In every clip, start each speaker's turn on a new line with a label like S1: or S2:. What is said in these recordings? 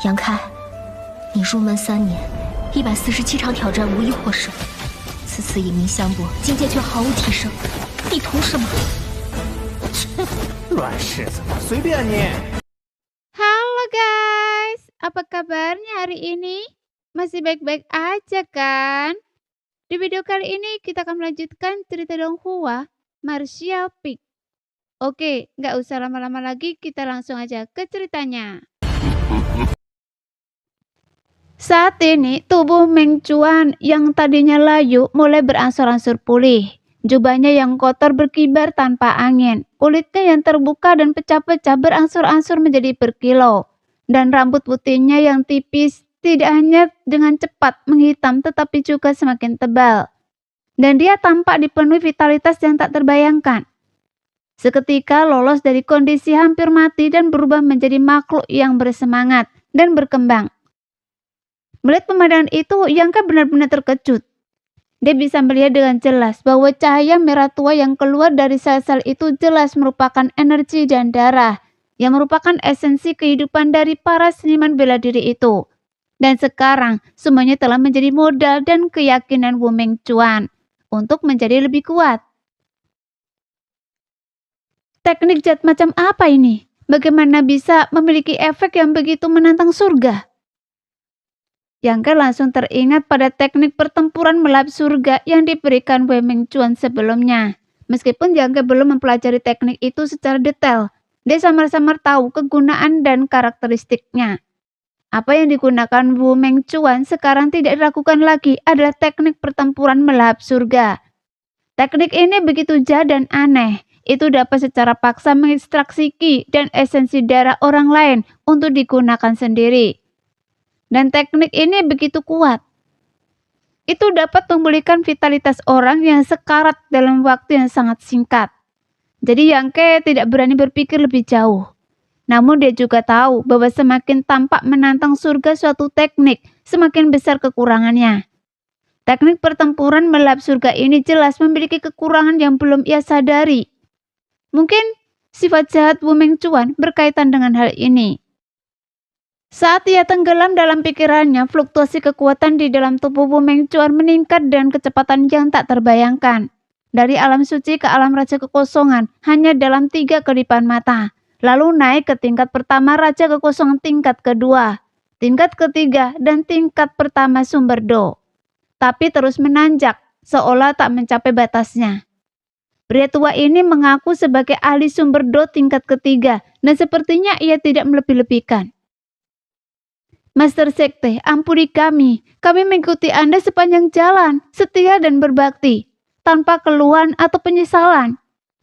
S1: 杨开，你入门3年，147场挑战无一获胜，此次以名相搏，境界却毫无提升，你图什么？
S2: 乱柿子，随便你。
S3: Halo guys, apa kabarnya hari ini? Masih baik-baik aja kan? Di video kali ini kita akan melanjutkan cerita Donghua Martial Peak. Oke, nggak usah lama-lama lagi, kita langsung aja ke ceritanya. Saat ini tubuh Meng Chuan yang tadinya layu mulai berangsur-angsur pulih. Jubahnya yang kotor berkibar tanpa angin, kulitnya yang terbuka dan pecah-pecah berangsur-angsur menjadi berkilau, dan rambut putihnya yang tipis tidak hanya dengan cepat menghitam tetapi juga semakin tebal. Dan dia tampak dipenuhi vitalitas yang tak terbayangkan. Seketika lolos dari kondisi hampir mati dan berubah menjadi makhluk yang bersemangat dan berkembang. Melihat pemandangan itu, Yangka benar-benar terkejut. Dia bisa melihat dengan jelas bahwa cahaya merah tua yang keluar dari sel-sel itu jelas merupakan energi dan darah, yang merupakan esensi kehidupan dari para seniman bela diri itu. Dan sekarang, semuanya telah menjadi modal dan keyakinan Wu Meng Chuan untuk menjadi lebih kuat. Teknik jahat macam apa ini? Bagaimana bisa memiliki efek yang begitu menantang surga? Yangka langsung teringat pada teknik pertempuran melahap surga yang diberikan Wu Meng Chuan sebelumnya. Meskipun Yangka belum mempelajari teknik itu secara detail, dia samar-samar tahu kegunaan dan karakteristiknya. Apa yang digunakan Wu Meng Chuan sekarang tidak dilakukan lagi adalah teknik pertempuran melahap surga. Teknik ini begitu jahat dan aneh. Itu dapat secara paksa mengekstraksi ki dan esensi darah orang lain untuk digunakan sendiri. Dan teknik ini begitu kuat. Itu dapat memulihkan vitalitas orang yang sekarat dalam waktu yang sangat singkat. Jadi Yangke tidak berani berpikir lebih jauh. Namun dia juga tahu bahwa semakin tampak menantang surga suatu teknik, semakin besar kekurangannya. Teknik pertempuran melahap surga ini jelas memiliki kekurangan yang belum ia sadari. Mungkin sifat jahat Wu Meng Chuan berkaitan dengan hal ini. Saat ia tenggelam dalam pikirannya, fluktuasi kekuatan di dalam tubuh Wu Meng Chuan meningkat dengan kecepatan yang tak terbayangkan. Dari alam suci ke alam raja kekosongan hanya dalam 3 kedipan mata. Lalu naik ke tingkat pertama raja kekosongan tingkat kedua, tingkat ketiga, dan tingkat pertama sumber do. Tapi terus menanjak, seolah tak mencapai batasnya. Pria tua ini mengaku sebagai ahli sumber do tingkat ketiga, dan sepertinya ia tidak melebih-lebihkan. Master Sekte, ampuni kami mengikuti Anda sepanjang jalan, setia dan berbakti, tanpa keluhan atau penyesalan.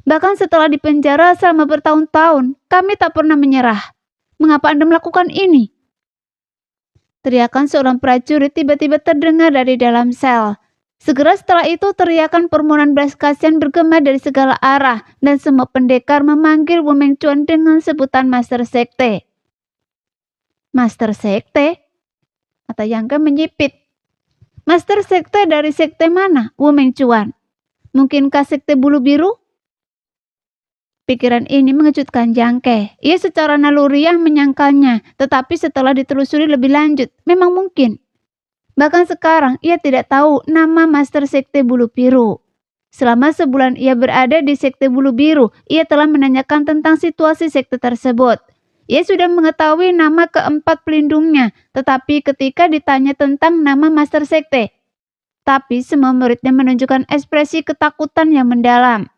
S3: Bahkan setelah dipenjara selama bertahun-tahun, kami tak pernah menyerah. Mengapa Anda melakukan ini? Teriakan seorang prajurit tiba-tiba terdengar dari dalam sel. Segera setelah itu teriakan permohonan belas kasihan bergema dari segala arah, dan semua pendekar memanggil Wu Meng Chuan dengan sebutan Master Sekte. Master Sekte? Mata Yangka menyipit. Master Sekte dari sekte mana, Wu Meng Chuan? Mungkinkah sekte bulu biru? Pikiran ini mengejutkan Yangke. Ia secara naluriah menyangkalnya, tetapi setelah ditelusuri lebih lanjut, memang mungkin. Bahkan sekarang ia tidak tahu nama Master Sekte Bulu Biru. Selama sebulan ia berada di Sekte Bulu Biru, ia telah menanyakan tentang situasi sekte tersebut. Ia sudah mengetahui nama keempat pelindungnya, tetapi ketika ditanya tentang nama Master Sekte, tapi semua muridnya menunjukkan ekspresi ketakutan yang mendalam.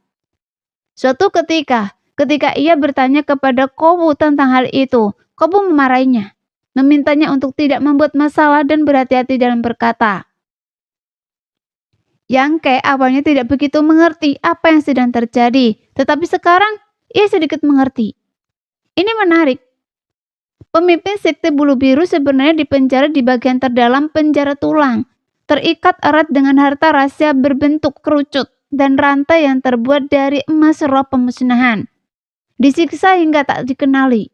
S3: Suatu ketika ia bertanya kepada Kowu tentang hal itu, Kowu memarahinya, memintanya untuk tidak membuat masalah dan berhati-hati dalam berkata. Yangke awalnya tidak begitu mengerti apa yang sedang terjadi, tetapi sekarang ia sedikit mengerti. Ini menarik. Pemimpin sekte bulu biru sebenarnya dipenjara di bagian terdalam penjara tulang, terikat erat dengan harta rahasia berbentuk kerucut dan rantai yang terbuat dari emas roh pemusnahan. Disiksa hingga tak dikenali.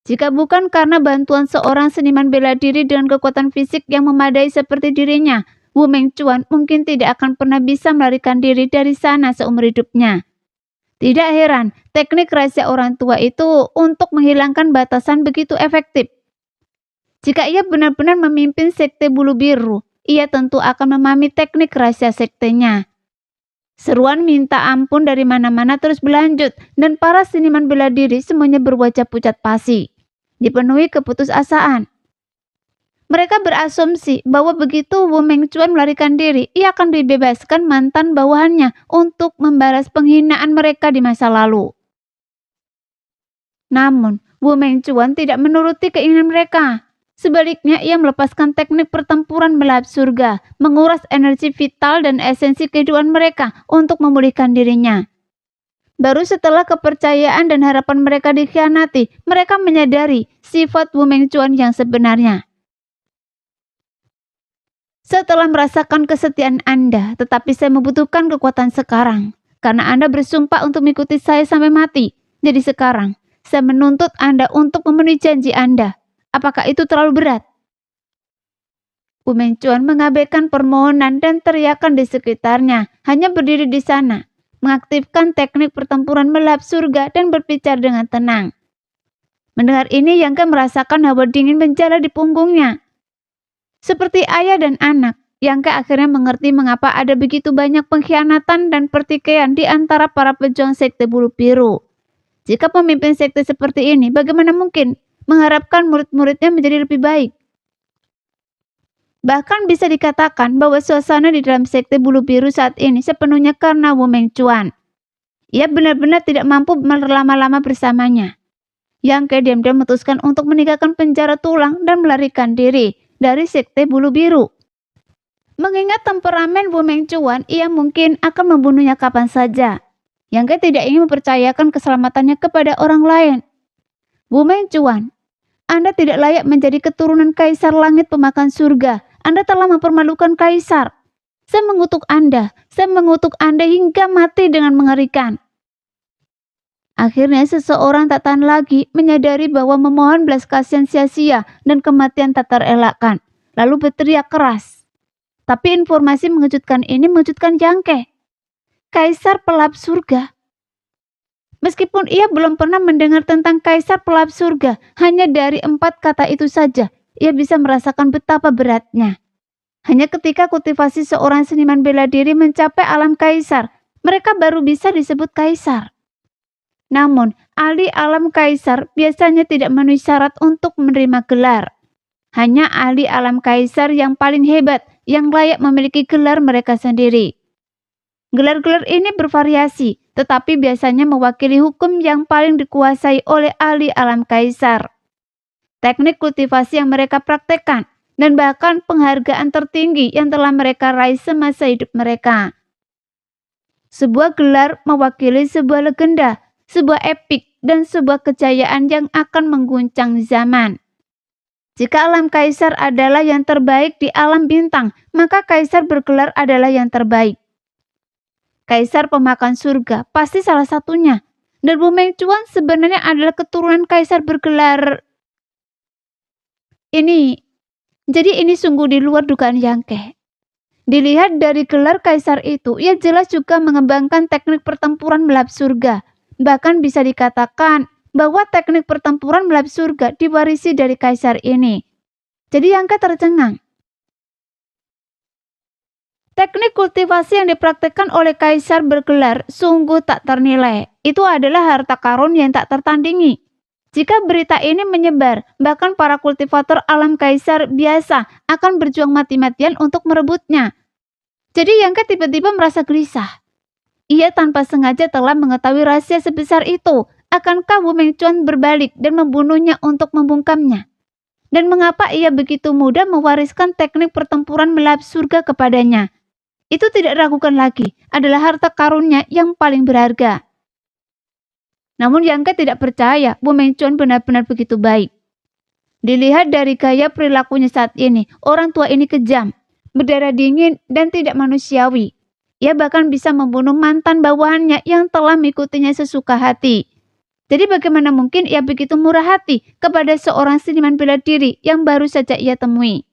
S3: Jika bukan karena bantuan seorang seniman bela diri dengan kekuatan fisik yang memadai seperti dirinya, Wu Meng Chuan mungkin tidak akan pernah bisa melarikan diri dari sana seumur hidupnya. Tidak heran, teknik rahasia orang tua itu untuk menghilangkan batasan begitu efektif. Jika ia benar-benar memimpin sekte bulu biru, ia tentu akan memahami teknik rahasia sektenya. Seruan minta ampun dari mana-mana terus berlanjut, dan para seniman bela diri semuanya berwajah pucat pasi, dipenuhi keputusasaan. Mereka berasumsi bahwa begitu Wu Mengchuan melarikan diri, ia akan dibebaskan mantan bawahannya untuk membalas penghinaan mereka di masa lalu. Namun, Wu Mengchuan tidak menuruti keinginan mereka. Sebaliknya, ia melepaskan teknik pertempuran melahap surga, menguras energi vital dan esensi kehidupan mereka untuk memulihkan dirinya. Baru setelah kepercayaan dan harapan mereka dikhianati, mereka menyadari sifat Wu Mengchuan yang sebenarnya. Setelah merasakan kesetiaan Anda, tetapi saya membutuhkan kekuatan sekarang, karena Anda bersumpah untuk mengikuti saya sampai mati. Jadi sekarang, saya menuntut Anda untuk memenuhi janji Anda. Apakah itu terlalu berat? Wu Mengchuan mengabaikan permohonan dan teriakan di sekitarnya, hanya berdiri di sana, mengaktifkan teknik pertempuran melahap surga dan berbicara dengan tenang. Mendengar ini, Yang Ke merasakan hawa dingin menjala di punggungnya. Seperti ayah dan anak, Yang Ke akhirnya mengerti mengapa ada begitu banyak pengkhianatan dan pertikaian di antara para pejuang sekte bulu biru. Jika pemimpin sekte seperti ini, bagaimana mungkin mengharapkan murid-muridnya menjadi lebih baik? Bahkan bisa dikatakan bahwa suasana di dalam sekte bulu biru saat ini sepenuhnya karena Wu Mengchuan. Ia benar-benar tidak mampu berlama-lama bersamanya. Yang Ke diam-diam memutuskan untuk meninggalkan penjara tulang dan melarikan diri dari sekte bulu biru. Mengingat temperamen Wu Mengchuan, ia mungkin akan membunuhnya kapan saja. Yang Ke tidak ingin mempercayakan keselamatannya kepada orang lain. Wu Mengchuan, Anda tidak layak menjadi keturunan kaisar langit pemakan surga. Anda telah mempermalukan kaisar. Saya mengutuk Anda hingga mati dengan mengerikan. Akhirnya seseorang tak tahan lagi menyadari bahwa memohon belas kasihan sia-sia dan kematian tak terelakkan, lalu berteriak keras. Tapi informasi mengejutkan ini mengejutkan Yang Ke. Kaisar pelahap surga. Meskipun ia belum pernah mendengar tentang kaisar pelahap surga, hanya dari 4 kata itu saja, ia bisa merasakan betapa beratnya. Hanya ketika kultivasi seorang seniman bela diri mencapai alam kaisar, mereka baru bisa disebut kaisar. Namun, ahli alam kaisar biasanya tidak memenuhi syarat untuk menerima gelar. Hanya ahli alam kaisar yang paling hebat, yang layak memiliki gelar mereka sendiri. Gelar-gelar ini bervariasi, tetapi biasanya mewakili hukum yang paling dikuasai oleh ahli alam kaisar. Teknik kultivasi yang mereka praktekkan, dan bahkan penghargaan tertinggi yang telah mereka raih semasa hidup mereka. Sebuah gelar mewakili sebuah legenda, sebuah epik, dan sebuah kejayaan yang akan mengguncang zaman. Jika alam kaisar adalah yang terbaik di alam bintang, maka kaisar bergelar adalah yang terbaik. Kaisar pemakan surga pasti salah satunya. Dan Wu Mengchuan sebenarnya adalah keturunan kaisar bergelar ini. Jadi ini sungguh di luar dugaan Yang Ke. Dilihat dari gelar kaisar itu, ia jelas juga mengembangkan teknik pertempuran melahap surga. Bahkan bisa dikatakan bahwa teknik pertempuran melahap surga diwarisi dari kaisar ini. Jadi Yang Ke tercengang. Teknik kultivasi yang dipraktikkan oleh kaisar bergelar sungguh tak ternilai. Itu adalah harta karun yang tak tertandingi. Jika berita ini menyebar, bahkan para kultivator alam kaisar biasa akan berjuang mati-matian untuk merebutnya. Jadi Yang Ke tiba-tiba merasa gelisah. Ia tanpa sengaja telah mengetahui rahasia sebesar itu. Akankah Wu Mengchuan berbalik dan membunuhnya untuk membungkamnya? Dan mengapa ia begitu mudah mewariskan teknik pertempuran melahap surga kepadanya? Itu tidak ragukan lagi, adalah harta karunnya yang paling berharga. Namun Yang Ke tidak percaya Wu Mengchuan benar-benar begitu baik. Dilihat dari gaya perilakunya saat ini, orang tua ini kejam, berdarah dingin, dan tidak manusiawi. Ia bahkan bisa membunuh mantan bawahannya yang telah mengikutinya sesuka hati. Jadi bagaimana mungkin ia begitu murah hati kepada seorang seniman bela diri yang baru saja ia temui?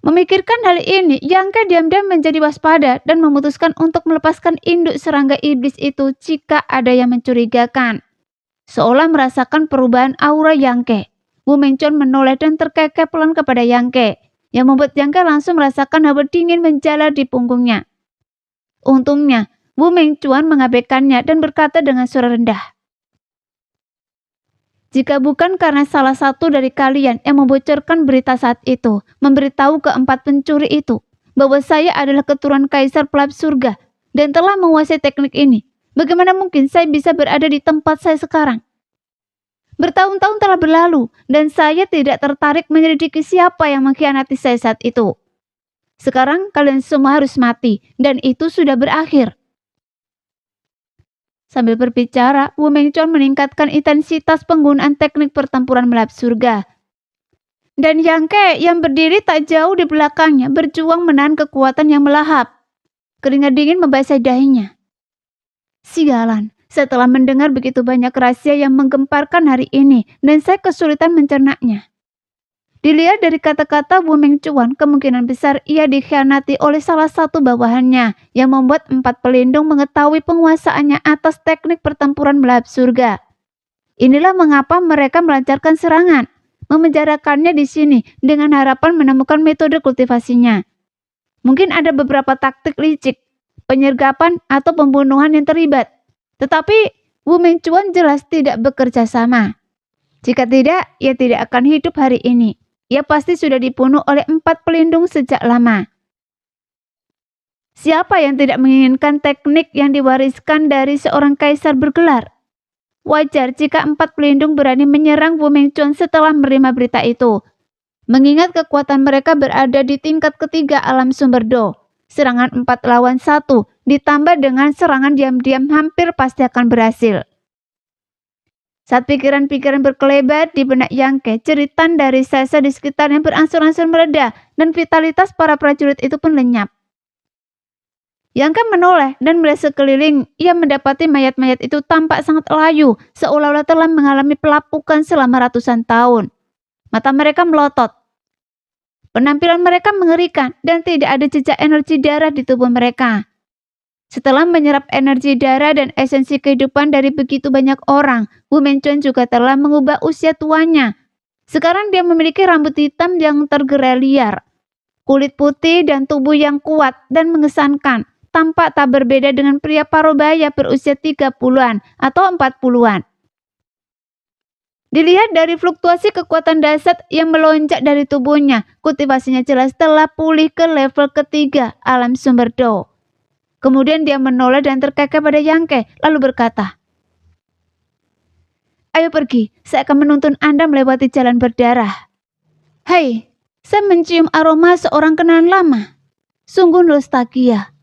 S3: Memikirkan hal ini, Yang Ke diam-diam menjadi waspada dan memutuskan untuk melepaskan induk serangga iblis itu jika ada yang mencurigakan. seolah merasakan perubahan aura Yang Ke. Wu Mengchuan menoleh dan terkekeh pelan kepada Yang Ke, yang membuat Yang Ke langsung merasakan hawa dingin menjalar di punggungnya. Untungnya, Wu Mengchuan mengabaikannya dan berkata dengan suara rendah, "Jika bukan karena salah satu dari kalian yang membocorkan berita saat itu, memberitahu keempat pencuri itu bahwa saya adalah keturunan kaisar pelap surga dan telah menguasai teknik ini, bagaimana mungkin saya bisa berada di tempat saya sekarang? Bertahun-tahun telah berlalu dan saya tidak tertarik menyelidiki siapa yang mengkhianati saya saat itu. Sekarang kalian semua harus mati dan itu sudah berakhir." Sambil berbicara, Wu Mengchuan meningkatkan intensitas penggunaan teknik pertempuran melahap surga. Dan Yang Ke yang berdiri tak jauh di belakangnya berjuang menahan kekuatan yang melahap. Keringat dingin membasahi dahinya. Sialan, setelah mendengar begitu banyak rahasia yang menggemparkan hari ini, dan saya kesulitan mencernanya. Dilihat dari kata-kata Wu Mengchuan, kemungkinan besar ia dikhianati oleh salah satu bawahannya yang membuat empat pelindung mengetahui penguasaannya atas teknik pertempuran melahap surga. Inilah mengapa mereka melancarkan serangan, memenjarakannya di sini dengan harapan menemukan metode kultivasinya. Mungkin ada beberapa taktik licik, penyergapan atau pembunuhan yang terlibat. Tetapi Wu Mengchuan jelas tidak bekerja sama. Jika tidak, ia tidak akan hidup hari ini. Ia pasti sudah dibunuh oleh empat pelindung sejak lama. Siapa yang tidak menginginkan teknik yang diwariskan dari seorang kaisar bergelar? Wajar jika empat pelindung berani menyerang Wu Mengchuan setelah menerima berita itu. Mengingat kekuatan mereka berada di tingkat ketiga alam sumber Do. Serangan 4 lawan 1 ditambah dengan serangan diam-diam hampir pasti akan berhasil. Saat pikiran-pikiran berkelebat di benak Yang Ke, jeritan dari sesa di sekitarnya berangsur-angsur mereda dan vitalitas para prajurit itu pun lenyap. Yang Ke menoleh dan melihat sekeliling. Ia mendapati mayat-mayat itu tampak sangat layu, seolah-olah telah mengalami pelapukan selama ratusan tahun. Mata mereka melotot. Penampilan mereka mengerikan dan tidak ada jejak energi darah di tubuh mereka. Setelah menyerap energi darah dan esensi kehidupan dari begitu banyak orang, Wu Mengchuan juga telah mengubah usia tuanya. Sekarang dia memiliki rambut hitam yang tergerai liar, kulit putih dan tubuh yang kuat dan mengesankan, tampak tak berbeda dengan pria parubaya berusia 30-an atau 40-an. Dilihat dari fluktuasi kekuatan dasar yang melonjak dari tubuhnya, kultivasinya jelas telah pulih ke level ketiga alam sumber Do. Kemudian dia menoleh dan terkekeh pada Yang Ke, lalu berkata, "Ayo pergi, saya akan menuntun Anda melewati jalan berdarah." "Hei, saya mencium aroma seorang kenalan lama. Sungguh nostalgia."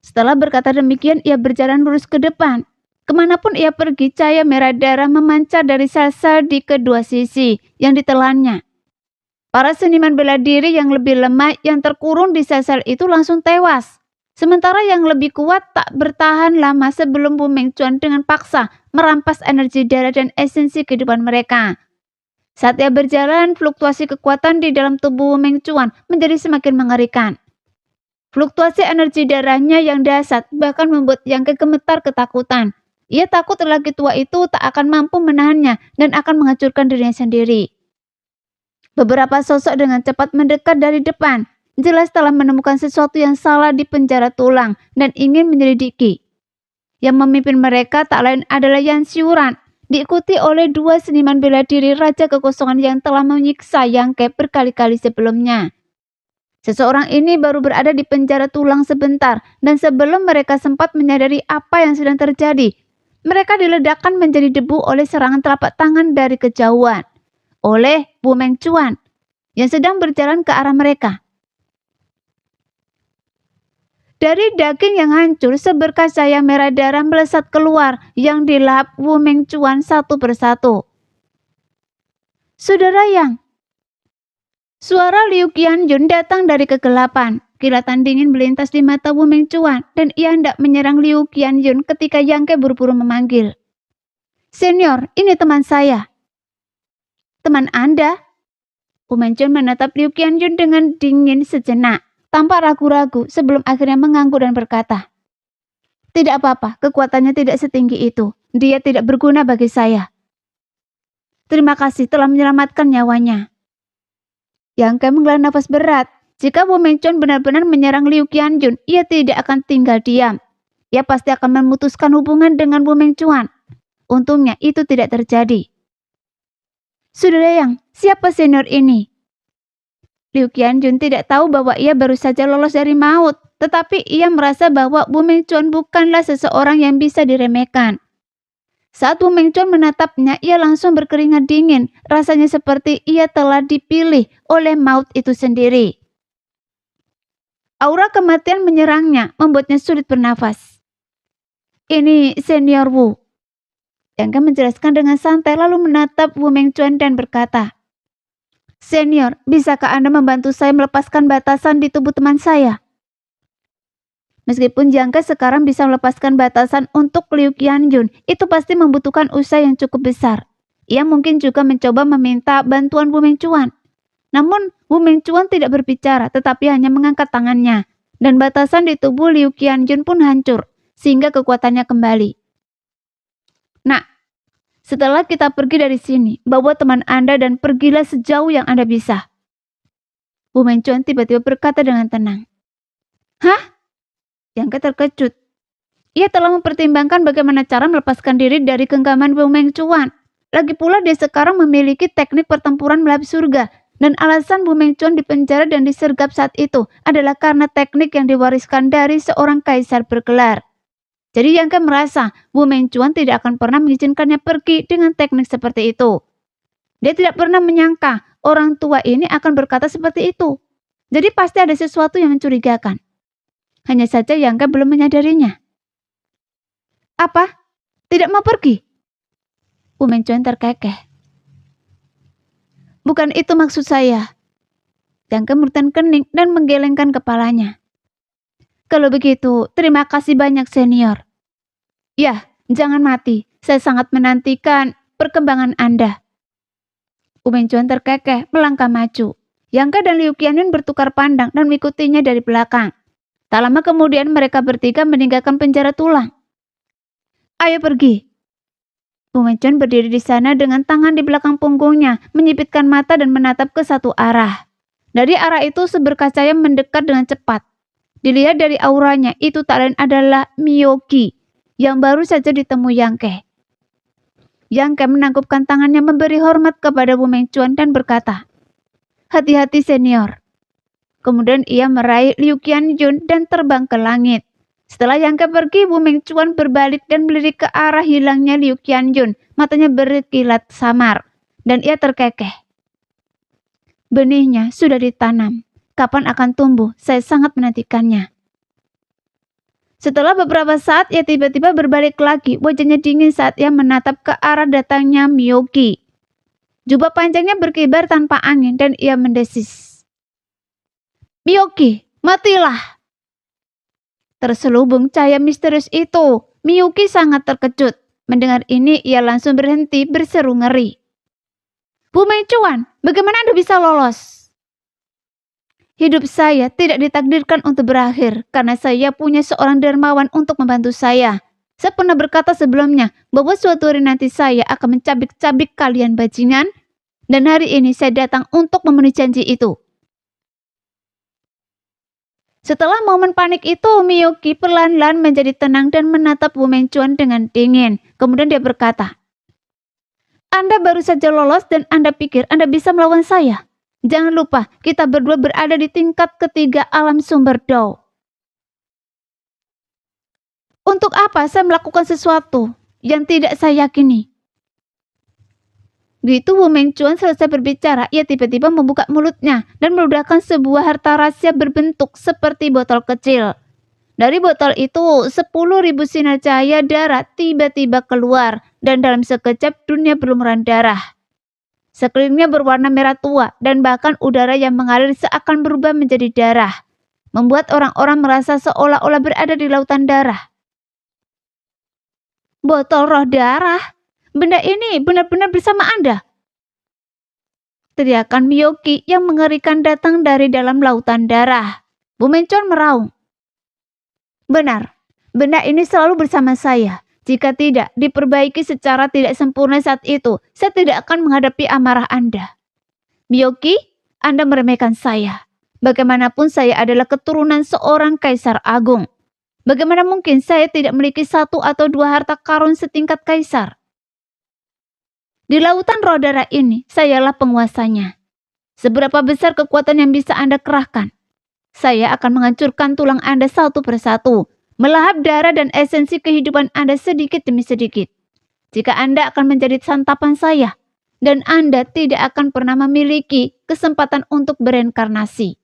S3: Setelah berkata demikian, ia berjalan lurus ke depan. Kemanapun ia pergi, cahaya merah darah memancar dari sel-sel di kedua sisi yang ditelannya. Para seniman bela diri yang lebih lemah yang terkurung di sel-sel itu langsung tewas. Sementara yang lebih kuat tak bertahan lama sebelum Wu Mengchuan dengan paksa merampas energi darah dan esensi kehidupan mereka. Saat ia berjalan, fluktuasi kekuatan di dalam tubuh Wu Mengchuan menjadi semakin mengerikan. Fluktuasi energi darahnya yang dahsyat bahkan membuat Yang Ke gemetar ketakutan. Ia takut lelaki tua itu tak akan mampu menahannya dan akan menghancurkan dirinya sendiri. Beberapa sosok dengan cepat mendekat dari depan. Jelas telah menemukan sesuatu yang salah di penjara tulang dan ingin menyelidiki. Yang memimpin mereka tak lain adalah Yan Xiuran, diikuti oleh dua seniman bela diri Raja Kekosongan yang telah menyiksa Yang Ke berkali-kali sebelumnya. Seseorang ini baru berada di penjara tulang sebentar dan sebelum mereka sempat menyadari apa yang sedang terjadi, mereka diledakkan menjadi debu oleh serangan telapak tangan dari kejauhan oleh Wu Mengchuan yang sedang berjalan ke arah mereka. Dari daging yang hancur, seberkas cahaya merah darah melesat keluar yang dilahap Wu Mengchuan satu persatu. "Saudara Yang!" Suara Liu Qianyun datang dari kegelapan. Kilatan dingin melintas di mata Wu Mengchuan dan ia hendak menyerang Liu Qianyun ketika Yang Ke buru-buru memanggil. "Senior, ini teman saya." "Teman Anda?" Wu Mengchuan menatap Liu Qianyun dengan dingin sejenak. Tampak ragu-ragu sebelum akhirnya mengangguk dan berkata, "Tidak apa-apa, kekuatannya tidak setinggi itu. dia tidak berguna bagi saya. Terima kasih telah menyelamatkan nyawanya. Yang Ke menghela nafas berat. Jika Wu Mengchuan benar-benar menyerang Liu Qianjun, ia tidak akan tinggal diam. Ia pasti akan memutuskan hubungan dengan Wu Mengchuan. Untungnya itu tidak terjadi. Saudara Yang, siapa senior ini? Liu Qianjun tidak tahu bahwa ia baru saja lolos dari maut, tetapi ia merasa bahwa Wu Mengchuan bukanlah seseorang yang bisa diremehkan. Saat Wu Mengchuan menatapnya, ia langsung berkeringat dingin. Rasanya seperti ia telah dipilih oleh maut itu sendiri. Aura kematian menyerangnya, membuatnya sulit bernafas. Ini senior Wu. Yang Ke menjelaskan dengan santai lalu menatap Wu Mengchuan dan berkata, Senior, bisakah Anda membantu saya melepaskan batasan di tubuh teman saya? Meskipun Yang Ke sekarang bisa melepaskan batasan untuk Liu Qianjun, itu pasti membutuhkan usaha yang cukup besar. Ia mungkin juga mencoba meminta bantuan Wu Mengchuan. Namun, Wu Mengchuan tidak berbicara, tetapi hanya mengangkat tangannya. Dan batasan di tubuh Liu Qianjun pun hancur, sehingga kekuatannya kembali. Nah, setelah kita pergi dari sini, bawa teman Anda dan pergilah sejauh yang Anda bisa. Wu Mengchuan tiba-tiba berkata dengan tenang. Hah? Yang Ke terkejut. Ia telah mempertimbangkan bagaimana cara melepaskan diri dari genggaman Wu Mengchuan. Lagi pula dia sekarang memiliki teknik pertempuran melapis surga. Dan alasan Wu Mengchuan dipenjara dan disergap saat itu adalah karena teknik yang diwariskan dari seorang kaisar bergelar. Jadi Yang Ke merasa Wu Mengchuan tidak akan pernah mengizinkannya pergi dengan teknik seperti itu. Dia tidak pernah menyangka orang tua ini akan berkata seperti itu. Jadi pasti ada sesuatu yang mencurigakan. Hanya saja Yang Ke belum menyadarinya. Apa? Tidak mau pergi? Wu Mengchuan terkekeh. Bukan itu maksud saya. Yang Ke merutkan kening dan menggelengkan kepalanya. Kalau begitu, terima kasih banyak senior. Ya, jangan mati. Saya sangat menantikan perkembangan Anda. Wu Mengchuan terkekeh melangkah maju. Yang Ke dan Liu Qianjun bertukar pandang dan mengikutinya dari belakang. Tak lama kemudian mereka bertiga meninggalkan penjara tulang. Ayo pergi. Wu Mengchuan berdiri di sana dengan tangan di belakang punggungnya, menyipitkan mata dan menatap ke satu arah. Dari arah itu seberkas cahaya mendekat dengan cepat. Dilihat dari auranya, itu tak lain adalah Miyoki, yang baru saja ditemui Yang Ke. Yang Ke menangkupkan tangannya memberi hormat kepada Wu Mengchuan dan berkata, hati-hati senior. Kemudian ia meraih Liu Qianjun dan terbang ke langit. Setelah Yang Ke pergi, Wu Mengchuan berbalik dan melirik ke arah hilangnya Liu Qianjun. Matanya berkilat samar, dan ia terkekeh. Benihnya sudah ditanam. Kapan akan tumbuh? Saya sangat menantikannya. Setelah beberapa saat, ia tiba-tiba berbalik lagi. Wajahnya dingin saat ia menatap ke arah datangnya Miyoki. Jubah panjangnya berkibar tanpa angin, dan ia mendesis. Miyoki, matilah! Terselubung cahaya misterius itu, Miyoki sangat terkejut. Mendengar ini, ia langsung berhenti berseru ngeri. Wu Mengchuan, bagaimana Anda bisa lolos? Hidup saya tidak ditakdirkan untuk berakhir, karena saya punya seorang dermawan untuk membantu saya. Saya pernah berkata sebelumnya, bahwa suatu hari nanti saya akan mencabik-cabik kalian bajingan, dan hari ini saya datang untuk memenuhi janji itu. Setelah momen panik itu, Miyoki perlahan-lahan menjadi tenang dan menatap Wu Mengchuan dengan dingin. Kemudian dia berkata, Anda baru saja lolos dan Anda pikir Anda bisa melawan saya. Jangan lupa, kita berdua berada di tingkat ketiga alam sumber Dao. Untuk apa saya melakukan sesuatu yang tidak saya yakini? Begitu Wu Mengchuan selesai berbicara, ia tiba-tiba membuka mulutnya dan meledakkan sebuah harta rahasia berbentuk seperti botol kecil. Dari botol itu, 10.000 sinar cahaya darah tiba-tiba keluar dan dalam sekejap dunia berlumuran darah. Sekelilingnya berwarna merah tua dan bahkan udara yang mengalir seakan berubah menjadi darah, membuat orang-orang merasa seolah-olah berada di lautan darah. Botol roh darah? Benda ini benar-benar bersama Anda. Teriakan Miyoki yang mengerikan datang dari dalam lautan darah. Wu Mengchuan meraung. Benar, benda ini selalu bersama saya. Jika tidak diperbaiki secara tidak sempurna saat itu, saya tidak akan menghadapi amarah Anda. Miyoki, Anda meremehkan saya. Bagaimanapun saya adalah keturunan seorang kaisar agung. Bagaimana mungkin saya tidak memiliki 1 atau 2 harta karun setingkat kaisar? Di lautan roh darah ini, sayalah penguasanya. Seberapa besar kekuatan yang bisa Anda kerahkan? Saya akan menghancurkan tulang Anda satu persatu, melahap darah dan esensi kehidupan Anda sedikit demi sedikit. Jika Anda akan menjadi santapan saya, dan Anda tidak akan pernah memiliki kesempatan untuk bereinkarnasi.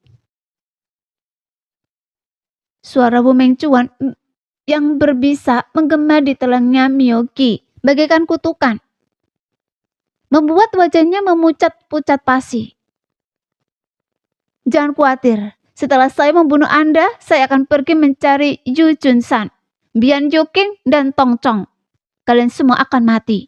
S3: Suara Bu Mengcuan yang berbisa menggema di telinganya Miyoki, bagaikan kutukan, membuat wajahnya memucat-pucat pasi. Jangan khawatir, setelah saya membunuh Anda, saya akan pergi mencari Yu Junsan, Bian Yuking, dan Tong Chong. Kalian semua akan mati.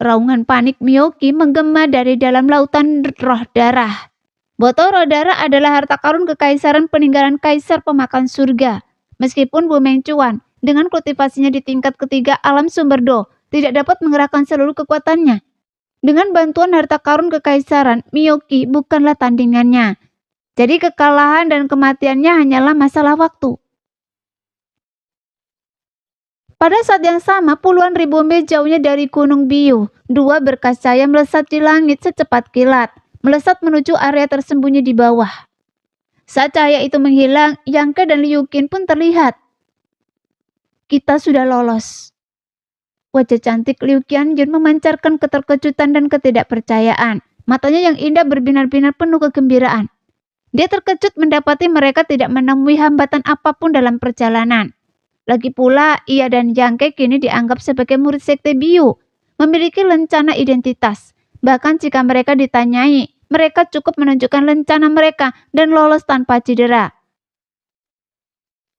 S3: Raungan panik Miyoki menggema dari dalam lautan roh darah. Botol roh darah adalah harta karun kekaisaran peninggalan kaisar pemakan surga. Meskipun Bu Mengcuan dengan kultivasinya di tingkat ketiga alam sumber Do tidak dapat mengerahkan seluruh kekuatannya. Dengan bantuan harta karun kekaisaran, Miyoki bukanlah tandingannya. Jadi kekalahan dan kematiannya hanyalah masalah waktu. Pada saat yang sama, puluhan ribu mil jauhnya dari Gunung Biu, 2 berkas cahaya melesat di langit secepat kilat, melesat menuju area tersembunyi di bawah. Saat cahaya itu menghilang, Yang Ke dan Liu Qin pun terlihat. Kita sudah lolos. Wajah cantik Liu Qianjun memancarkan keterkejutan dan ketidakpercayaan. Matanya yang indah berbinar-binar penuh kegembiraan. Dia terkejut mendapati mereka tidak menemui hambatan apapun dalam perjalanan. Lagi pula, ia dan Yang Ke kini dianggap sebagai murid sekte Biu, memiliki lencana identitas. Bahkan jika mereka ditanyai, mereka cukup menunjukkan lencana mereka dan lolos tanpa cedera.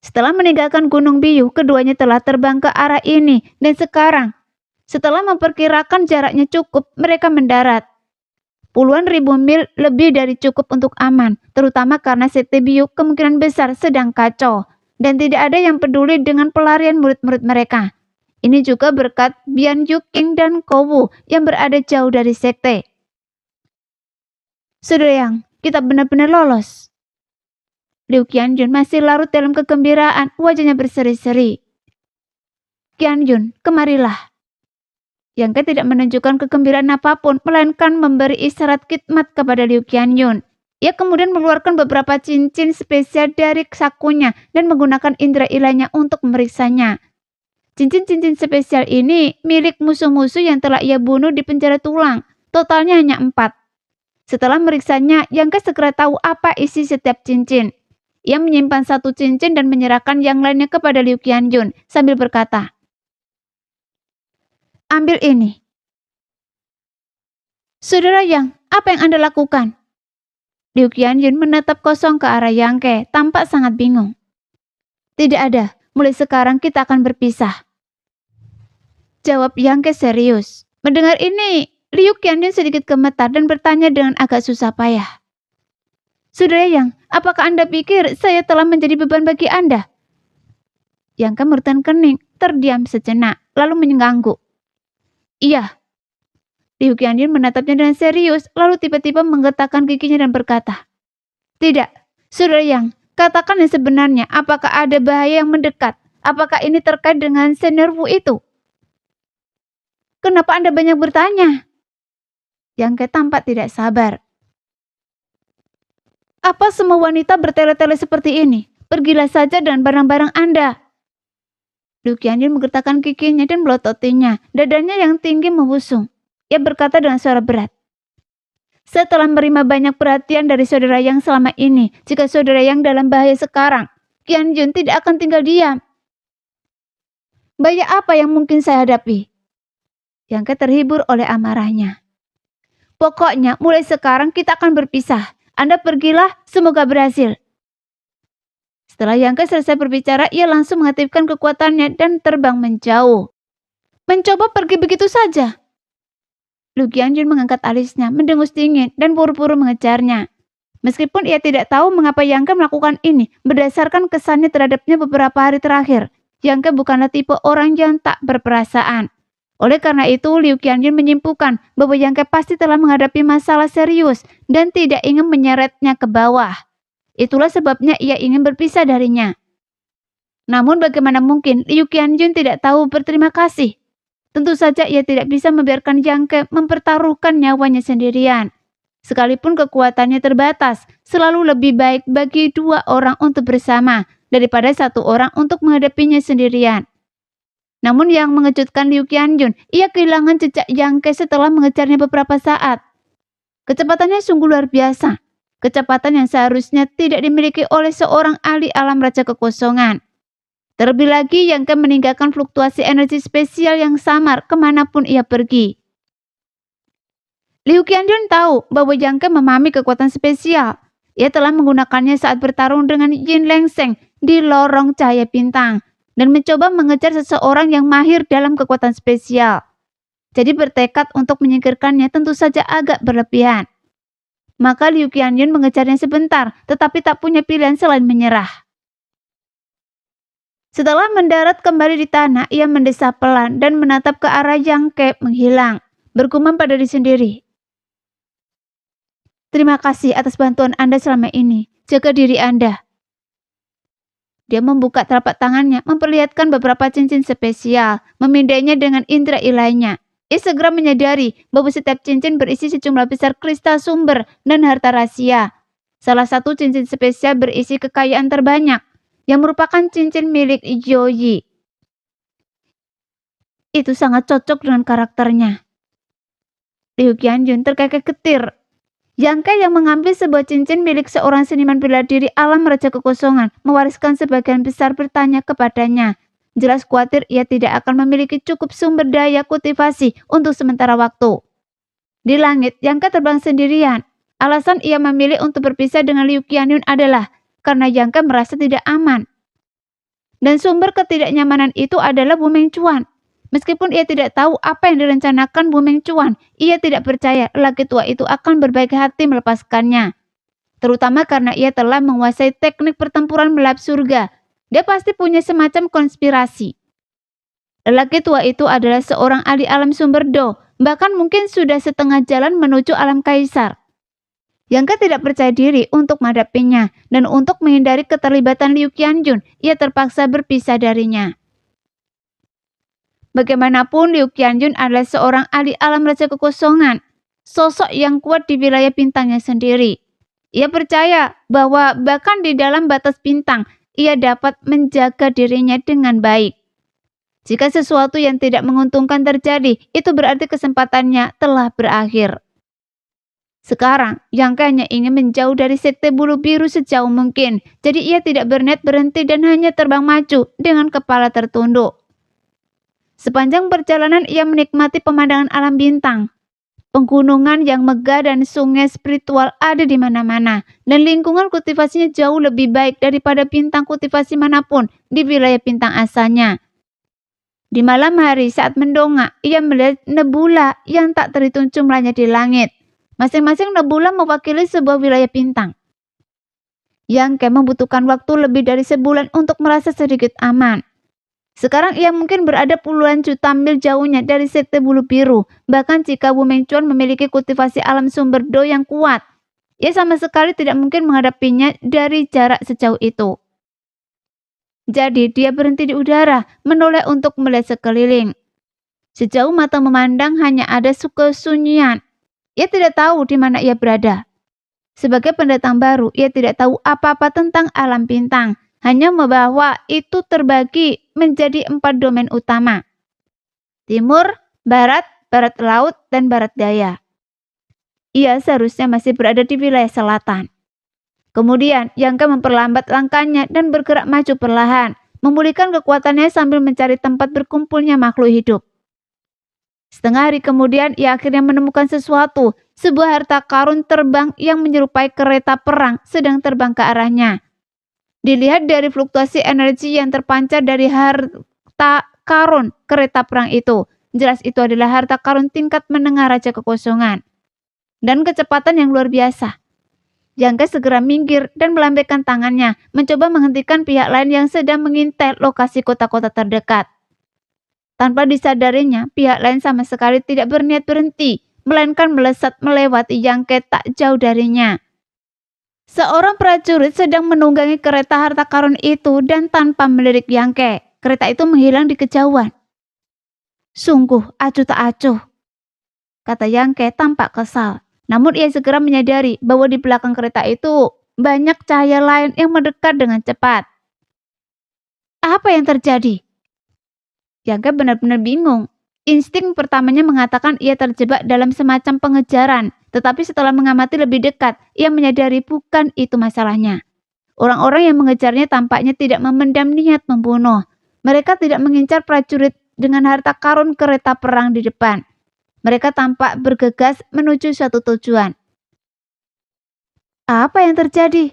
S3: Setelah meninggalkan Gunung Biu, keduanya telah terbang ke arah ini, dan sekarang, setelah memperkirakan jaraknya cukup, mereka mendarat. Puluhan ribu mil lebih dari cukup untuk aman, terutama karena sekte Biu kemungkinan besar sedang kacau, dan tidak ada yang peduli dengan pelarian murid-murid mereka. Ini juga berkat Bian Yuking dan Kowu yang berada jauh dari sekte. Saudara Yang, kita benar-benar lolos. Liu Qianjun masih larut dalam kegembiraan, wajahnya berseri-seri. Qianjun, kemarilah. Yang Ke tidak menunjukkan kegembiraan apapun, melainkan memberi isyarat khidmat kepada Liu Qianjun. Ia kemudian mengeluarkan beberapa cincin spesial dari sakunya dan menggunakan indera ilahnya untuk memeriksanya. Cincin-cincin spesial ini milik musuh-musuh yang telah ia bunuh di penjara tulang. Totalnya hanya 4. Setelah meriksanya, Yang Ke segera tahu apa isi setiap cincin. Ia menyimpan 1 cincin dan menyerahkan yang lainnya kepada Liu Qianjun sambil berkata, "Ambil ini." Saudara Yang, apa yang Anda lakukan? Liu Qianjun menatap kosong ke arah Yang Ke, tampak sangat bingung. Tidak ada, mulai sekarang kita akan berpisah. Jawab Yang Ke serius. Mendengar ini, Liu Qianjun sedikit gemetar dan bertanya dengan agak susah payah. Saudara Yang, apakah Anda pikir saya telah menjadi beban bagi Anda? Yang Ke merutkan kening, terdiam sejenak, lalu mengangguk. Iya. Liu Qianjun menatapnya dengan serius, lalu tiba-tiba menggetakkan giginya dan berkata, Tidak, Saudara Yang, katakan yang sebenarnya, apakah ada bahaya yang mendekat? Apakah ini terkait dengan senior Wu itu? Kenapa Anda banyak bertanya? Yang Ke tampak tidak sabar. Apa semua wanita bertele-tele seperti ini? Pergilah saja dengan barang-barang Anda. Liu Qianjun menggetakkan giginya dan melototinya, dadanya yang tinggi membusung. Ia berkata dengan suara berat. Setelah menerima banyak perhatian dari saudara Yang selama ini, jika saudara Yang dalam bahaya sekarang, Qianjun tidak akan tinggal diam. Bahaya apa yang mungkin saya hadapi? Yang Ke terhibur oleh amarahnya. Pokoknya mulai sekarang kita akan berpisah. Anda pergilah, semoga berhasil. Setelah Yang Ke selesai berbicara, ia langsung mengaktifkan kekuatannya dan terbang menjauh. Mencoba pergi begitu saja. Liu Qianjun mengangkat alisnya, mendengus dingin dan buru-buru mengejarnya. Meskipun ia tidak tahu mengapa Yang Ke melakukan ini, berdasarkan kesannya terhadapnya beberapa hari terakhir, Yang Ke bukanlah tipe orang yang tak berperasaan. Oleh karena itu, Liu Qianjun menyimpulkan bahwa Yang Ke pasti telah menghadapi masalah serius dan tidak ingin menyeretnya ke bawah. Itulah sebabnya ia ingin berpisah darinya. Namun bagaimana mungkin Liu Qianjun tidak tahu berterima kasih? Tentu saja ia tidak bisa membiarkan Yang Ke mempertaruhkan nyawanya sendirian. Sekalipun kekuatannya terbatas, selalu lebih baik bagi dua orang untuk bersama daripada satu orang untuk menghadapinya sendirian. Namun yang mengejutkan Liu Qianjun, ia kehilangan jejak Yang Ke setelah mengejarnya beberapa saat. Kecepatannya sungguh luar biasa. Kecepatan yang seharusnya tidak dimiliki oleh seorang ahli alam Raja Kekosongan. Terlebih lagi Yang Ke meninggalkan fluktuasi energi spesial yang samar kemanapun ia pergi. Liu Qianjun tahu bahwa Yang Ke memahami kekuatan spesial. Ia telah menggunakannya saat bertarung dengan Yin Lengseng di lorong cahaya bintang dan mencoba mengejar seseorang yang mahir dalam kekuatan spesial. Jadi bertekad untuk menyingkirkannya tentu saja agak berlebihan. Maka Liu Qianjun mengejarnya sebentar, tetapi tak punya pilihan selain menyerah. Setelah mendarat kembali di tanah, ia mendesah pelan dan menatap ke arah Yang Ke menghilang, bergumam pada diri sendiri. Terima kasih atas bantuan Anda selama ini. Jaga diri Anda. Dia membuka telapak tangannya, memperlihatkan beberapa cincin spesial, memindainya dengan indera ilahnya. Ia segera menyadari bahwa setiap cincin berisi sejumlah besar kristal sumber dan harta rahasia. Salah satu cincin spesial berisi kekayaan terbanyak, yang merupakan cincin milik Joyi. Itu sangat cocok dengan karakternya. Liu Qianjun terkekeh-ketir. Yang Ke yang mengambil sebuah cincin milik seorang seniman bela diri alam Raja Kekosongan mewariskan sebagian besar bertanya kepadanya. Jelas khawatir ia tidak akan memiliki cukup sumber daya kultivasi untuk sementara waktu. Di langit, Yang Ke terbang sendirian. Alasan ia memilih untuk berpisah dengan Liu Qianjun adalah karena Yang Ke merasa tidak aman. Dan sumber ketidaknyamanan itu adalah Bu Mengcuan. Meskipun ia tidak tahu apa yang direncanakan Bu Mengcuan, ia tidak percaya lelaki tua itu akan berbaik hati melepaskannya. Terutama karena ia telah menguasai teknik pertempuran melahap surga. Dia pasti punya semacam konspirasi. Lelaki tua itu adalah seorang ahli alam sumber Do, bahkan mungkin sudah setengah jalan menuju alam kaisar. Yang Ke tidak percaya diri untuk menghadapinya, dan untuk menghindari keterlibatan Liu Qianjun, ia terpaksa berpisah darinya. Bagaimanapun Liu Qianjun adalah seorang ahli alam Raja Kekosongan, sosok yang kuat di wilayah bintangnya sendiri. Ia percaya bahwa bahkan di dalam batas bintang, ia dapat menjaga dirinya dengan baik. Jika sesuatu yang tidak menguntungkan terjadi, itu berarti kesempatannya telah berakhir. Sekarang, Yang Ke hanya ingin menjauh dari sekte bulu biru sejauh mungkin, jadi ia tidak berniat berhenti dan hanya terbang maju dengan kepala tertunduk. Sepanjang perjalanan ia menikmati pemandangan alam bintang. Pegunungan yang megah dan sungai spiritual ada di mana-mana, dan lingkungan kultivasinya jauh lebih baik daripada bintang kultivasi manapun di wilayah bintang asalnya. Di malam hari saat mendongak, ia melihat nebula yang tak terhitung jumlahnya di langit. Masing-masing nebula mewakili sebuah wilayah bintang. Yang Ke membutuhkan waktu lebih dari sebulan untuk merasa sedikit aman. Sekarang ia mungkin berada puluhan juta mil jauhnya dari sekte bulu biru. Bahkan jika Bu Mengcuan memiliki kultivasi alam sumber Do yang kuat, ia sama sekali tidak mungkin menghadapinya dari jarak sejauh itu. Jadi dia berhenti di udara, menoleh untuk melihat sekeliling. Sejauh mata memandang hanya ada kesunyian. Ia tidak tahu di mana ia berada. Sebagai pendatang baru, ia tidak tahu apa-apa tentang alam bintang. Hanya bahwa itu terbagi menjadi 4 domain utama. Timur, Barat, Barat Laut, dan Barat Daya. Ia seharusnya masih berada di wilayah selatan. Kemudian, Yang Ke memperlambat langkahnya dan bergerak maju perlahan, memulihkan kekuatannya sambil mencari tempat berkumpulnya makhluk hidup. Setengah hari kemudian, ia akhirnya menemukan sesuatu, sebuah harta karun terbang yang menyerupai kereta perang sedang terbang ke arahnya. Dilihat dari fluktuasi energi yang terpancar dari harta karun kereta perang itu, jelas itu adalah harta karun tingkat menengah Raja Kekosongan. Dan kecepatan yang luar biasa. Yang Ke segera minggir dan melambaikan tangannya, mencoba menghentikan pihak lain yang sedang mengintai lokasi kota-kota terdekat. Tanpa disadarinya, pihak lain sama sekali tidak berniat berhenti, melainkan melesat melewati Yang Ke tak jauh darinya. Seorang prajurit sedang menunggangi kereta harta karun itu dan tanpa melirik Yang Ke, kereta itu menghilang di kejauhan. Sungguh acuh tak acuh, kata Yang Ke tampak kesal. Namun ia segera menyadari bahwa di belakang kereta itu banyak cahaya lain yang mendekat dengan cepat. Apa yang terjadi? Yang Ke benar-benar bingung. Insting pertamanya mengatakan ia terjebak dalam semacam pengejaran, tetapi setelah mengamati lebih dekat, ia menyadari bukan itu masalahnya. Orang-orang yang mengejarnya tampaknya tidak memendam niat membunuh. Mereka tidak mengincar prajurit dengan harta karun kereta perang di depan. Mereka tampak bergegas menuju suatu tujuan. Apa yang terjadi?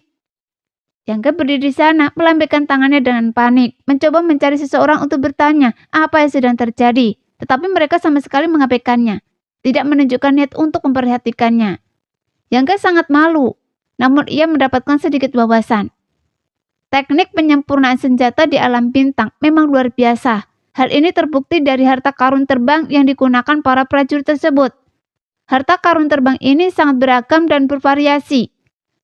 S3: Yang Ke berdiri di sana, melambaikan tangannya dengan panik, mencoba mencari seseorang untuk bertanya apa yang sedang terjadi, tetapi mereka sama sekali mengabaikannya, tidak menunjukkan niat untuk memperhatikannya. Yang Ke sangat malu, namun ia mendapatkan sedikit wawasan. Teknik penyempurnaan senjata di alam bintang memang luar biasa. Hal ini terbukti dari harta karun terbang yang digunakan para prajurit tersebut. Harta karun terbang ini sangat beragam dan bervariasi.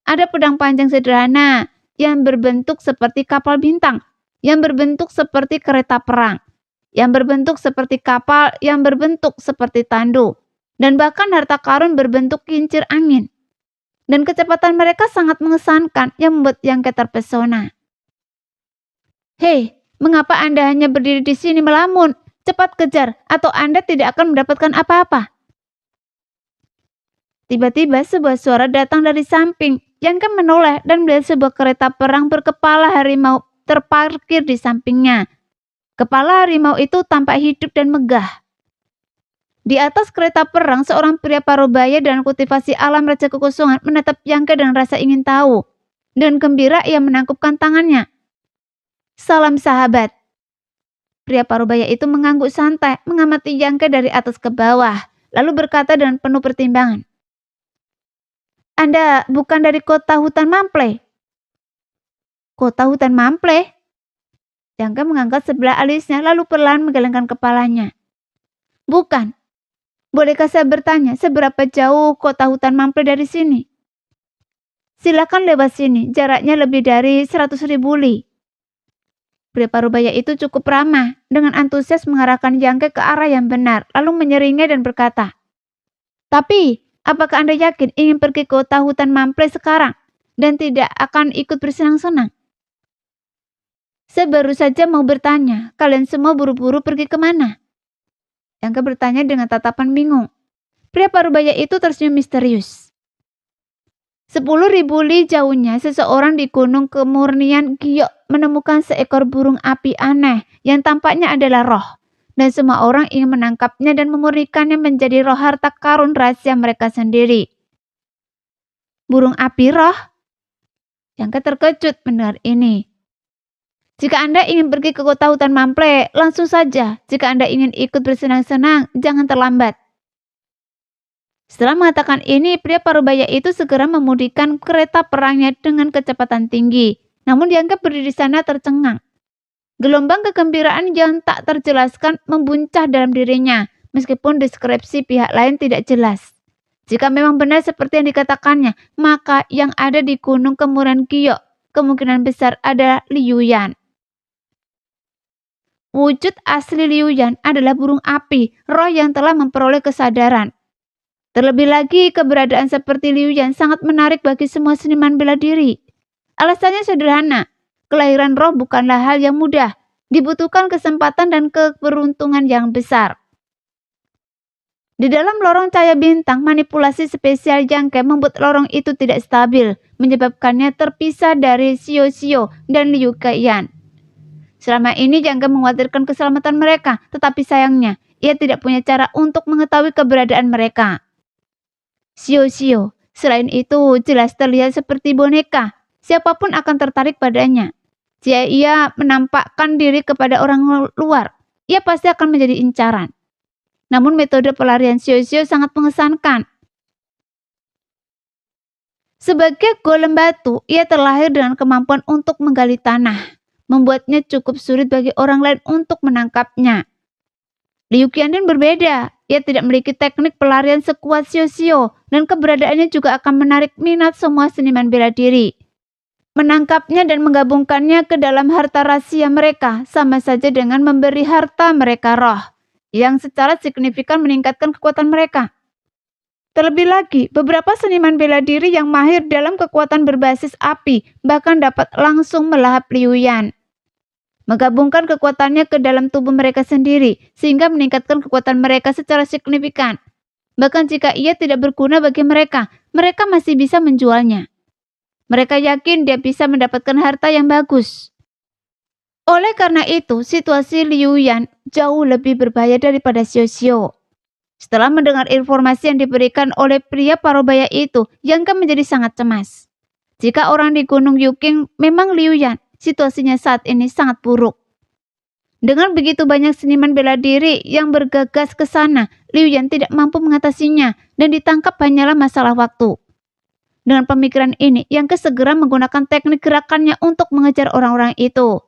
S3: Ada pedang panjang sederhana yang berbentuk seperti kapal bintang, yang berbentuk seperti kereta perang, yang berbentuk seperti kapal, yang berbentuk seperti tandu, dan bahkan harta karun berbentuk kincir angin. Dan kecepatan mereka sangat mengesankan yang membuat Yang Ke terpesona. Hei, mengapa Anda hanya berdiri di sini melamun? Cepat kejar, atau Anda tidak akan mendapatkan apa-apa. Tiba-tiba sebuah suara datang dari samping. Yang Ke menoleh dan melihat sebuah kereta perang berkepala harimau terparkir di sampingnya. Kepala harimau itu tampak hidup dan megah. Di atas kereta perang, seorang pria parubaya dengan kultivasi alam raja kekosongan menatap Yang Ke dengan rasa ingin tahu. Dengan gembira ia menangkupkan tangannya. Salam sahabat. Pria parubaya itu mengangguk santai, mengamati Yang Ke dari atas ke bawah, lalu berkata dengan penuh pertimbangan. Anda bukan dari kota hutan Mample? Kota hutan Mample? Yang Ke mengangkat sebelah alisnya, lalu perlahan menggelengkan kepalanya. Bukan. Bolehkah saya bertanya, seberapa jauh kota hutan Mample dari sini? Silakan lewat sini, jaraknya lebih dari 100.000 li. Pria parubaya itu cukup ramah, dengan antusias mengarahkan Yang Ke arah yang benar, lalu menyeringai dan berkata, tapi, apakah Anda yakin ingin pergi ke kota hutan Mample sekarang, dan tidak akan ikut bersenang-senang? Saya baru saja mau bertanya, kalian semua buru-buru pergi kemana? Yang Ke bertanya dengan tatapan bingung. Pria parubaya itu tersenyum misterius. 10.000 li jauhnya, seseorang di Gunung Kemurnian Giok menemukan seekor burung api aneh yang tampaknya adalah roh. Dan semua orang ingin menangkapnya dan memurnikannya menjadi roh harta karun rahasia mereka sendiri. Burung api roh? Yang Ke terkejut mendengar ini. Jika Anda ingin pergi ke kota hutan Mample, langsung saja. Jika Anda ingin ikut bersenang-senang, jangan terlambat. Setelah mengatakan ini, pria parubaya itu segera memudikan kereta perangnya dengan kecepatan tinggi. Namun Yang Ke berdiri di sana tercengang. Gelombang kegembiraan yang tak terjelaskan membuncah dalam dirinya, meskipun deskripsi pihak lain tidak jelas. Jika memang benar seperti yang dikatakannya, maka yang ada di Gunung Kemurnian Giok kemungkinan besar adalah Liu Yan. Wujud asli Liu Yan adalah burung api, roh yang telah memperoleh kesadaran. Terlebih lagi, keberadaan seperti Liu Yan sangat menarik bagi semua seniman bela diri. Alasannya sederhana, kelahiran roh bukanlah hal yang mudah, dibutuhkan kesempatan dan keberuntungan yang besar. Di dalam lorong cahaya bintang, manipulasi spesial Yang Ke membuat lorong itu tidak stabil, menyebabkannya terpisah dari Xiao Xiao dan Liu Kaiyan. Selama ini Yang Ke mengkhawatirkan keselamatan mereka, tetapi sayangnya, ia tidak punya cara untuk mengetahui keberadaan mereka. Xiao Xiao, selain itu jelas terlihat seperti boneka. Siapapun akan tertarik padanya. Jika ia menampakkan diri kepada orang luar, ia pasti akan menjadi incaran. Namun metode pelarian Xiao Xiao sangat mengesankan. Sebagai golem batu, ia terlahir dengan kemampuan untuk menggali tanah, membuatnya cukup sulit bagi orang lain untuk menangkapnya. Liu Qiandian berbeda, ia tidak memiliki teknik pelarian sekuat Xiao Xiao dan keberadaannya juga akan menarik minat semua seniman bela diri. Menangkapnya dan menggabungkannya ke dalam harta rahasia mereka sama saja dengan memberi harta mereka roh, yang secara signifikan meningkatkan kekuatan mereka. Terlebih lagi, beberapa seniman bela diri yang mahir dalam kekuatan berbasis api bahkan dapat langsung melahap Liu Yan, menggabungkan kekuatannya ke dalam tubuh mereka sendiri sehingga meningkatkan kekuatan mereka secara signifikan. Bahkan jika ia tidak berguna bagi mereka, mereka masih bisa menjualnya. Mereka yakin dia bisa mendapatkan harta yang bagus. Oleh karena itu, situasi Liu Yan jauh lebih berbahaya daripada Xiao Xiao. Setelah mendengar informasi yang diberikan oleh pria parubaya itu, Yang Ke menjadi sangat cemas. Jika orang di Gunung Yuking memang Liu Yan, situasinya saat ini sangat buruk. Dengan begitu banyak seniman bela diri yang bergegas ke sana, Liu Yan tidak mampu mengatasinya dan ditangkap hanyalah masalah waktu. Dengan pemikiran ini, Yang Ke segera menggunakan teknik gerakannya untuk mengejar orang-orang itu.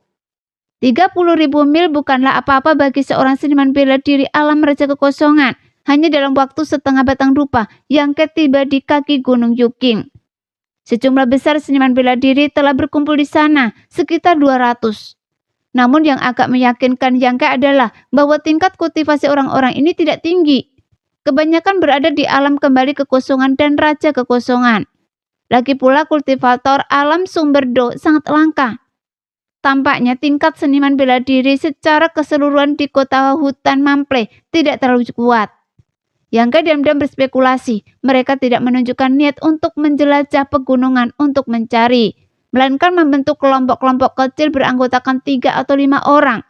S3: 30.000 mil bukanlah apa-apa bagi seorang seniman bela diri alam Raja Kekosongan. Hanya dalam waktu setengah batang rupa, Yang Ke tiba di kaki Gunung Yuking. Sejumlah besar seniman bela diri telah berkumpul di sana, sekitar 200. Namun yang agak meyakinkan Yang Ke adalah bahwa tingkat kultivasi orang-orang ini tidak tinggi. Kebanyakan berada di alam kembali kekosongan dan Raja Kekosongan. Lagi pula kultivator alam sumber Do sangat langka. Tampaknya tingkat seniman bela diri secara keseluruhan di kota hutan Mample tidak terlalu kuat. Yang Ke diam-diam berspekulasi, mereka tidak menunjukkan niat untuk menjelajah pegunungan untuk mencari, melainkan membentuk kelompok-kelompok kecil beranggotakan 3 atau 5 orang.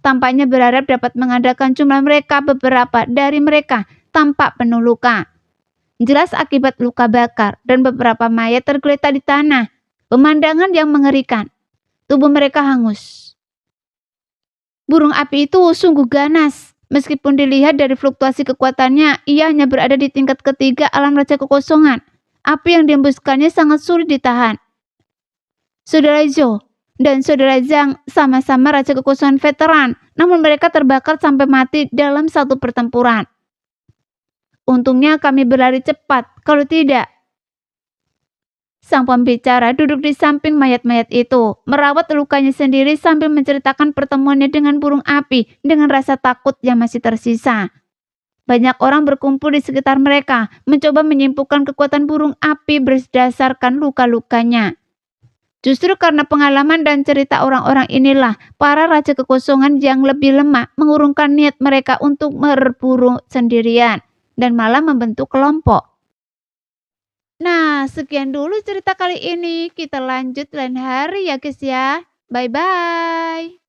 S3: Tampaknya berharap dapat mengadakan jumlah mereka beberapa dari mereka tampak penuh luka. Jelas akibat luka bakar dan beberapa mayat tergeletak di tanah. Pemandangan yang mengerikan. Tubuh mereka hangus. Burung api itu sungguh ganas. Meskipun dilihat dari fluktuasi kekuatannya, ia hanya berada di tingkat ketiga alam Raja Kekosongan. Api yang dihembuskannya sangat sulit ditahan. Saudara Zhou dan Saudara Zhang sama-sama Raja Kekosongan veteran, namun mereka terbakar sampai mati dalam satu pertempuran. Untungnya kami berlari cepat, kalau tidak. Sang pembicara duduk di samping mayat-mayat itu, merawat lukanya sendiri sambil menceritakan pertemuannya dengan burung api dengan rasa takut yang masih tersisa. Banyak orang berkumpul di sekitar mereka, mencoba menyimpulkan kekuatan burung api berdasarkan luka-lukanya. Justru karena pengalaman dan cerita orang-orang inilah, para Raja Kekosongan yang lebih lemah mengurungkan niat mereka untuk berburu sendirian dan malah membentuk kelompok. Nah, sekian dulu cerita kali ini. Kita lanjut lain hari ya guys ya. Bye-bye.